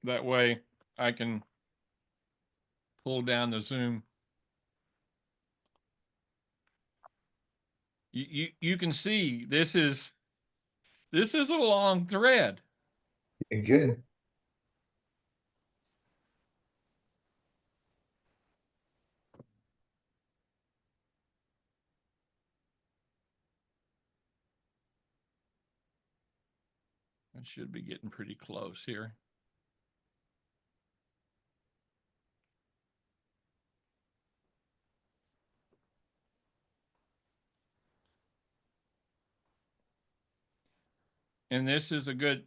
That way I can pull down the Zoom. You can see this is a long thread. Good. I should be getting pretty close here. And this is a good,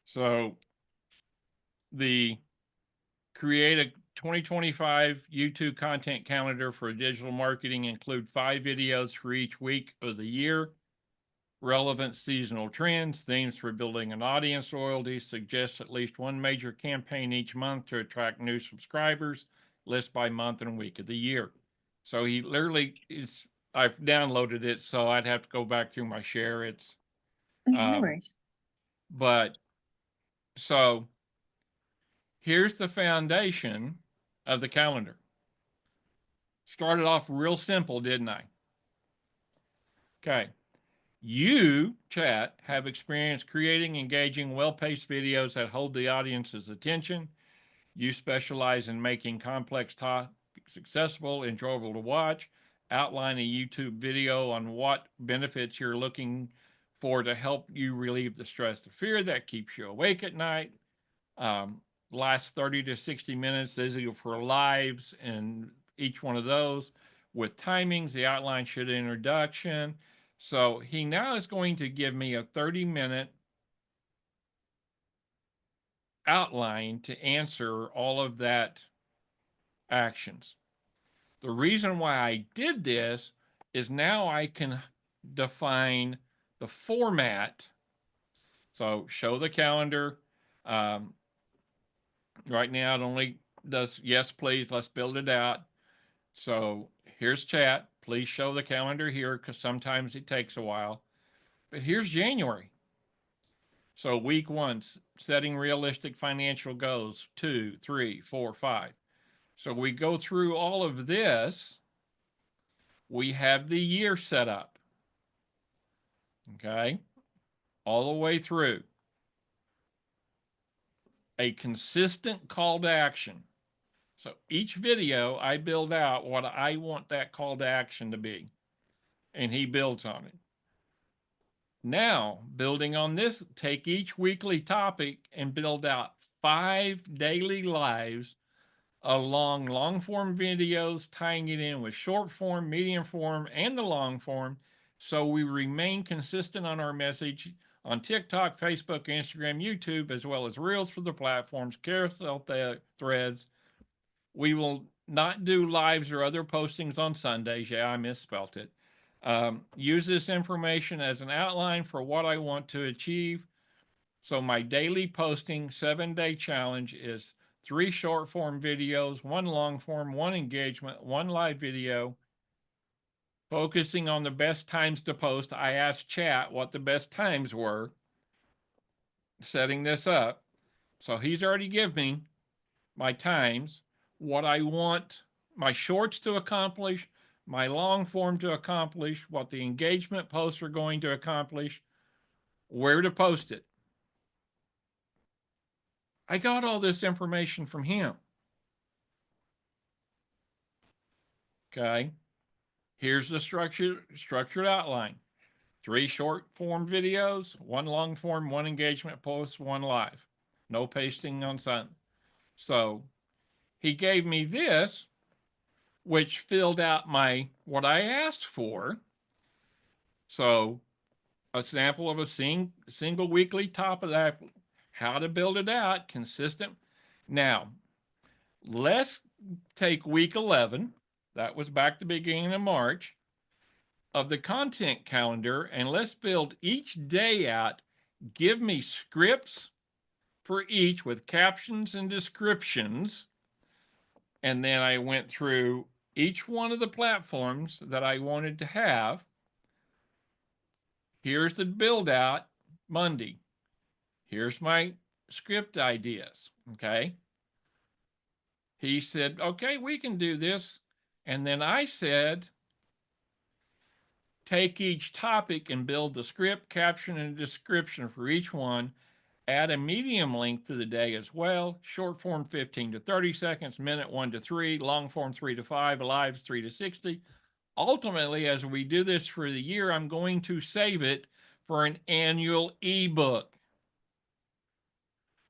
so the create a 2025 YouTube content calendar for digital marketing, include 5 videos for each week of the year, relevant seasonal trends, themes for building an audience, loyalty, suggest at least one major campaign each month to attract new subscribers, list by month and week of the year. So he literally is, I've downloaded it, so I'd have to go back through my share. It's, Okay, no um, worries. but so here's the foundation of the calendar. Started off real simple, didn't I? Okay. You, chat, have experience creating engaging, well paced videos that hold the audience's attention. You specialize in making complex topics accessible, enjoyable to watch. Outline a YouTube video on what benefits you're looking for to help you relieve the stress or fear that keeps you awake at night. Um, Last 30 to 60 minutes. These are for lives, and each one of those with timings. The outline should introduction. So he now is going to give me a 30-minute outline to answer all of that actions. The reason why I did this is now I can define the format. So show the calendar. Um, right now it only does yes, please, let's build it out. So here's chat. Please show the calendar here because sometimes it takes a while. But here's January. So week 1, setting realistic financial goals. 2, 3, 4, 5. So we go through all of this. We have the year set up. Okay. All the way through. A consistent call to action. So each video I build out what I want that call to action to be. And he builds on it. Now, building on this, take each weekly topic and build out 5 daily lives along long form videos, tying it in with short form, medium form, and the long form. So we remain consistent on our message on TikTok, Facebook, Instagram, YouTube, as well as Reels for the platforms, carousel threads. We will not do lives or other postings on Sundays. Yeah, I misspelt it. Use this information as an outline for what I want to achieve. So my daily posting 7-day challenge is 3 short form videos, 1 long form, 1 engagement, 1 live video. Focusing on the best times to post. I asked chat what the best times were, setting this up. So he's already given me my times, what I want my shorts to accomplish, my long form to accomplish, what the engagement posts are going to accomplish, where to post it. I got all this information from him. Okay. Here's the structured outline. 3 short form videos, 1 long form, 1 engagement post, 1 live. No pasting on Sun. So he gave me this, which filled out my what I asked for. So a sample of a single weekly topic, how to build it out, consistent. Now, let's take week 11. That was back the beginning of March of the content calendar, and let's build each day out. Give me scripts for each with captions and descriptions. And then I went through each one of the platforms that I wanted to have. Here's the build out. Monday, here's my script ideas. Okay. He said, okay, we can do this. And then I said, take each topic and build the script, caption, and description for each one. Add a medium length to the day as well. Short form 15 to 30 seconds, minute 1 to 3, long form 3 to 5, lives 3 to 60. Ultimately, as we do this for the year, I'm going to save it for an annual ebook.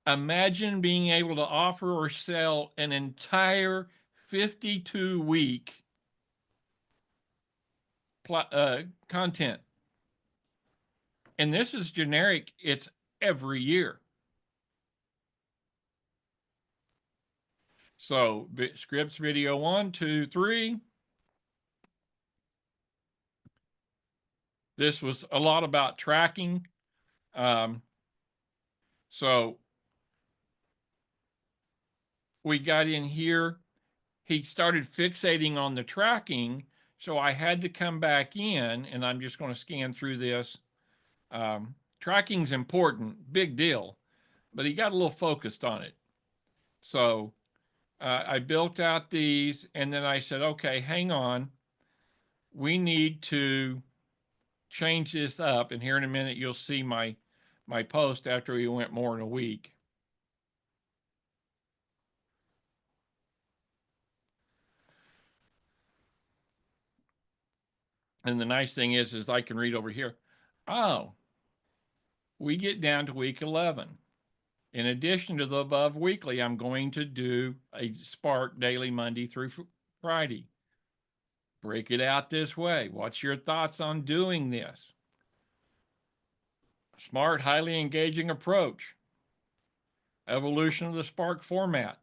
Imagine being able to offer or sell an entire 52-week content. And this is generic, it's every year. So, scripts video 1, 2, 3. This was a lot about tracking. So, we got in here. He started fixating on the tracking. So, I had to come back in, and I'm just going to scan through this. Tracking's important, big deal, but he got a little focused on it. So, I built out these, and then I said, okay, hang on. We need to change this up. And here in a minute, you'll see my post after we went more than a week. And the nice thing is I can read over here. Oh, we get down to week 11. In addition to the above weekly, I'm going to do a Spark daily Monday through Friday. Break it out this way. What's your thoughts on doing this? Smart, highly engaging approach. Evolution of the Spark format.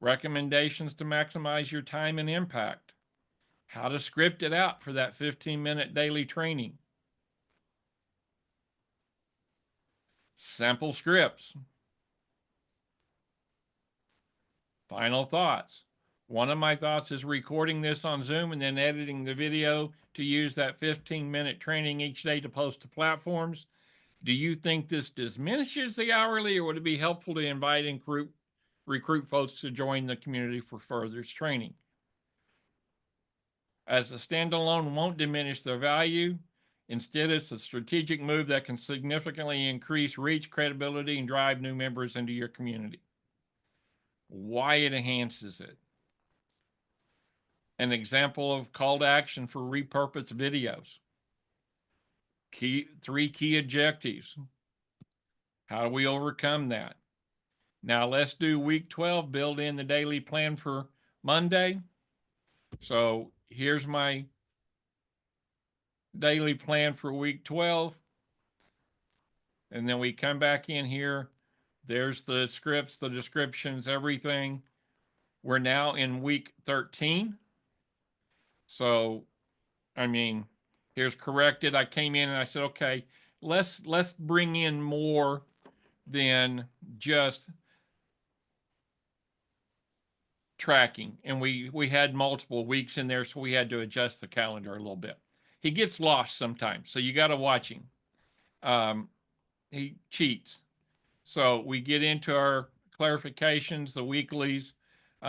Recommendations to maximize your time and impact. How to script it out for that 15-minute daily training. Sample scripts. Final thoughts. One of my thoughts is recording this on Zoom and then editing the video to use that 15-minute training each day to post to platforms. Do you think this diminishes the hourly, or would it be helpful to invite and recruit folks to join the community for further training? As a standalone won't diminish their value. Instead, it's a strategic move that can significantly increase reach, credibility, and drive new members into your community. Why it enhances it. An example of call to action for repurposed videos. Three key objectives. How do we overcome that? Now let's do week 12, build in the daily plan for Monday. So here's my daily plan for week 12. And then we come back in here. There's the scripts, the descriptions, everything. We're now in week 13. So, I mean, here's corrected. I came in and I said, okay, let's bring in more than just tracking. And we had multiple weeks in there, so we had to adjust the calendar a little bit. He gets lost sometimes, so you got to watch him. He cheats. So we get into our clarifications, the weeklies.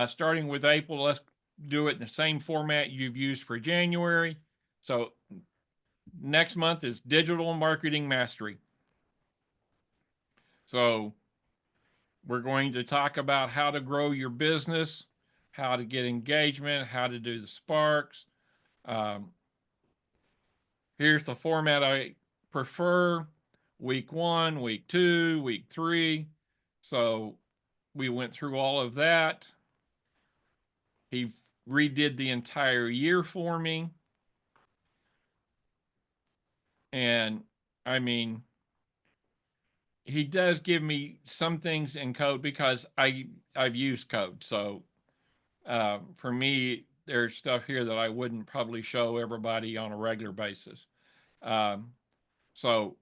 Starting with April, let's do it in the same format you've used for January. So next month is digital marketing mastery. So we're going to talk about how to grow your business, how to get engagement, how to do the sparks. Here's the format I prefer: week 1, week 2, week 3. So we went through all of that. He redid the entire year for me. And I mean, he does give me some things in code because I've used code. So for me, there's stuff here that I wouldn't probably show everybody on a regular basis. So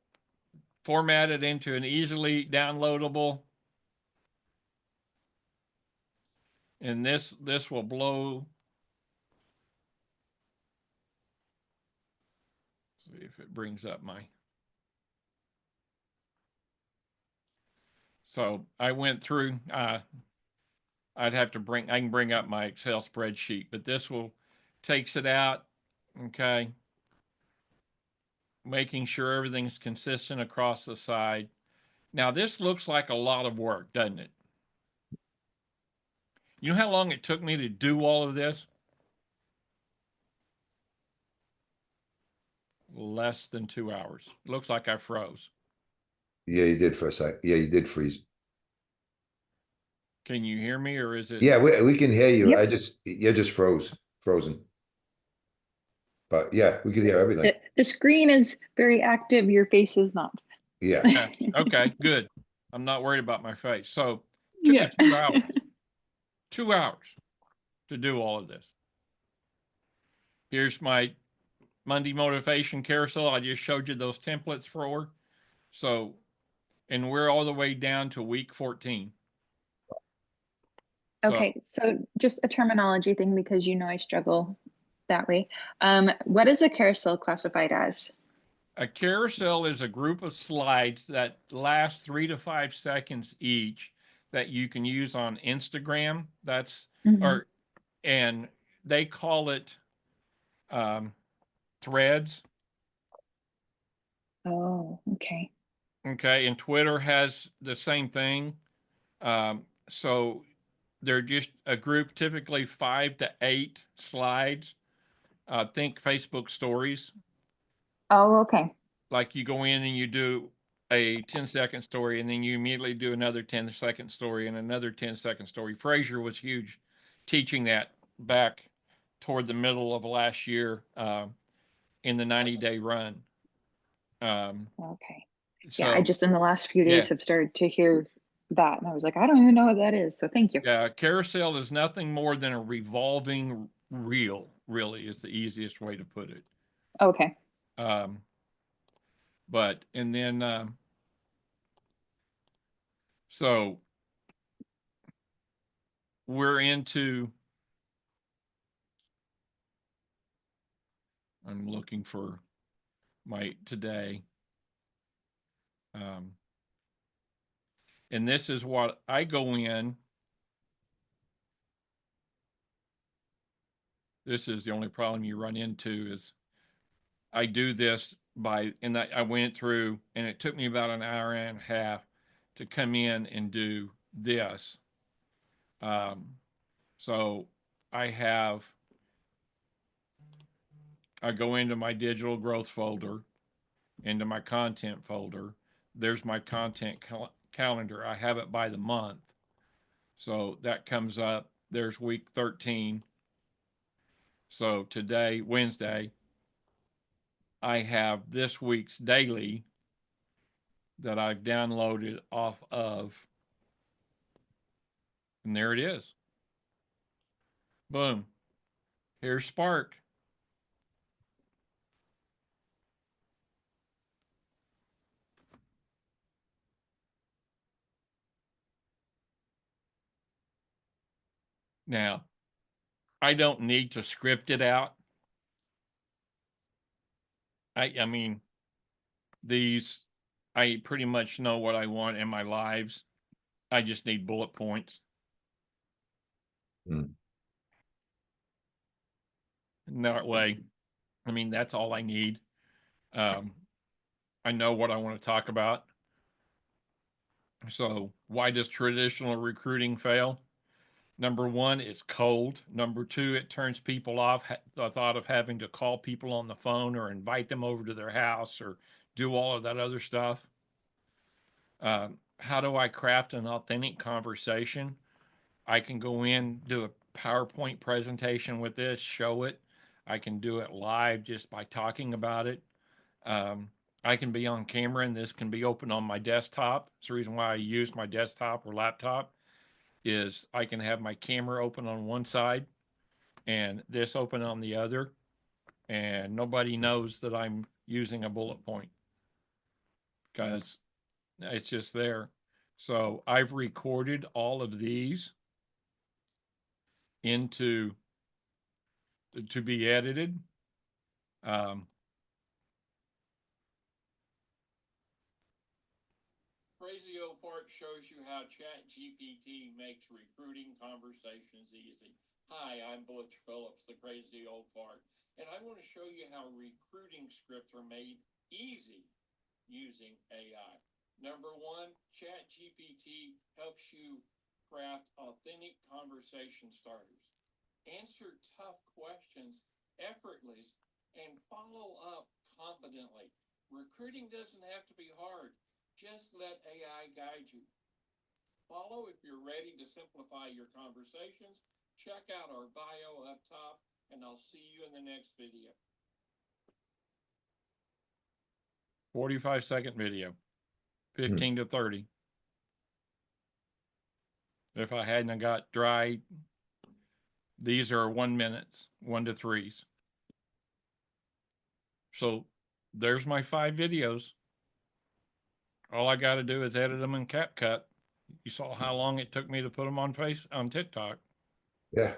formatted into an easily downloadable. And this will blow. See if it brings up my So I went through, I can bring up my Excel spreadsheet, but this will, takes it out. Okay. Making sure everything's consistent across the side. Now this looks like a lot of work, doesn't it? You know how long it took me to do all of this? Less than 2 hours. Looks like I froze. Yeah, you did for a sec. Yeah, you did freeze. Can you hear me, or is it? Yeah, we can hear you. Yep. You just frozen. But yeah, we could hear everything. The screen is very active. Your face is not. Yeah. Yeah. Okay, good. I'm not worried about my face. So it took me Yeah. 2 hours. 2 hours to do all of this. Here's my Monday motivation carousel. I just showed you those templates for. So, and we're all the way down to week 14. So, Okay, so just a terminology thing because I struggle that way. What is a carousel classified as? a carousel is a group of slides that last 3 to 5 seconds each that you can use on Instagram. That's, Mhm. or, and they call it um, threads. Oh, okay. Okay. And Twitter has the same thing. So they're just a group, typically 5 to 8 slides. Think Facebook stories. Oh, okay. Like you go in and you do a 10-second story, and then you immediately do another 10-second story and another 10-second story. Fraser was huge teaching that back toward the middle of last year in the 90-day run. Okay. Yeah, I So, just in the last few yeah, days have started to hear that, and I was like, I don't even know what that is. So thank you. yeah, carousel is nothing more than a revolving reel, really, is the easiest way to put it. Okay. Um, but, and then, so we're into, I'm looking for my today. Um, and this is what I go in. This is the only problem you run into is I do this by, and I went through, and it took me about an hour and a half to come in and do this. Um, so I have, I go into my digital growth folder, into my content folder. There's my content calendar. I have it by the month. So that comes up. There's week 13. So today, Wednesday, I have this week's daily that I've downloaded off of, and there it is. Boom. Here's Spark. Now, I don't need to script it out. I mean, these, I pretty much know what I want in my lives. I just need bullet points. Mm. And that way, I mean, that's all I need. Um, I know what I want to talk about. So, why does traditional recruiting fail? Number one, it's cold. Number two, it turns people off. The thought of having to call people on the phone or invite them over to their house or do all of that other stuff. How do I craft an authentic conversation? I can go in, do a PowerPoint presentation with this, show it. I can do it live just by talking about it. Um, I can be on camera, and this can be open on my desktop. It's the reason why I use my desktop or laptop is I can have my camera open on one side and this open on the other, and nobody knows that I'm using a bullet point because it's just there. So I've recorded all of these into to be edited. Um, Crazy Old Fart shows you how ChatGPT makes recruiting conversations easy. Hi, I'm Butch Phillips, the Crazy Old Fart, and I want to show you how recruiting scripts are made easy using AI. Number one, ChatGPT helps you craft authentic conversation starters. Answer tough questions effortlessly and follow up confidently. Recruiting doesn't have to be hard. Just let AI guide you. Follow if you're ready to simplify your conversations. Check out our bio up top, and I'll see you in the next video. 45-second video, 15 to 30. If I hadn't got dry, these are 1 minutes, 1 to 3s. So there's my 5 videos. All I got to do is edit them in CapCut. You saw how long it took me to put them on TikTok. Yeah.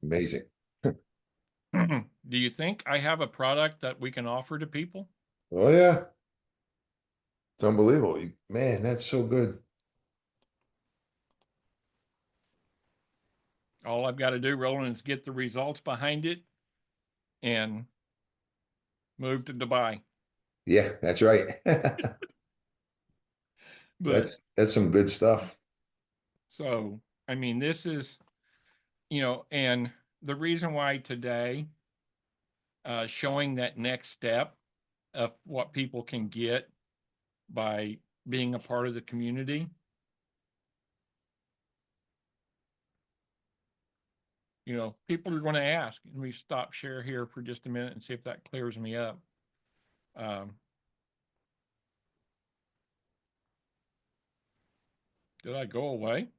Amazing. Do you think I have a product that we can offer to people? Oh yeah. It's unbelievable. Man, that's so good. All I've got to do, Roland, is get the results behind it and move to Dubai. Yeah, that's right. But That's some good stuff. so, I mean, this is, and the reason why today, showing that next step of what people can get by being a part of the community. People are going to ask, and we stop share here for just a minute and see if that clears me up. Did I go away?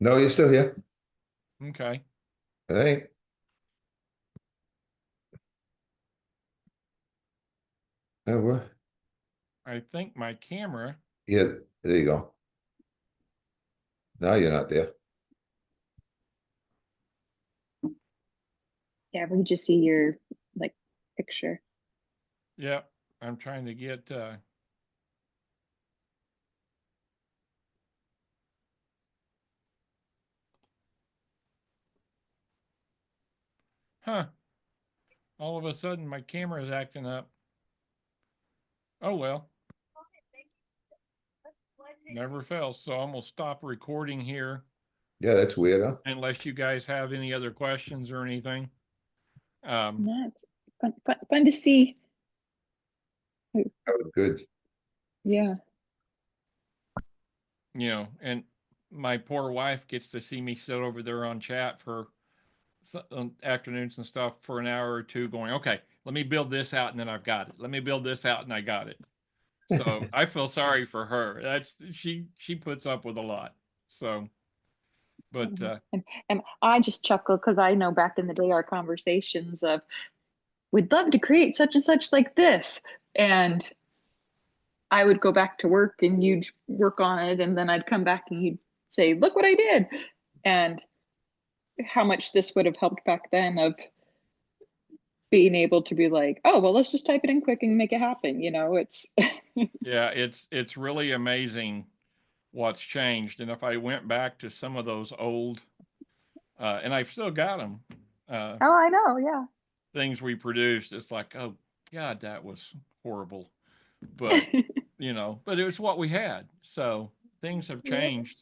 No, you're still here. Okay. Hey. Oh, what? I think my camera. Yeah, there you go. Now you're not there. Yeah, we just see your picture. Yep. I'm trying to get all of a sudden my camera is acting up. Oh well. Never fails. So I'm gonna stop recording here. Yeah, that's weird, huh? Unless you guys have any other questions or anything. That's fun to see. That was good. Yeah. And my poor wife gets to see me sit over there on chat for afternoons and stuff for an hour or two going, okay, let me build this out and then I've got it. Let me build this out and I got it. So I feel sorry for her. She puts up with a lot. So, but and I just chuckle because I know back in the day our conversations of we'd love to create such and such like this, and I would go back to work and you'd work on it, and then I'd come back and you'd say, look what I did, and how much this would have helped back then of being able to be like, oh well, let's just type it in quick and make it happen. It's yeah, it's really amazing what's changed. And if I went back to some of those old and I've still got them oh, I know, yeah, things we produced, it's like, oh god, that was horrible, but but it was what we had. So things have changed.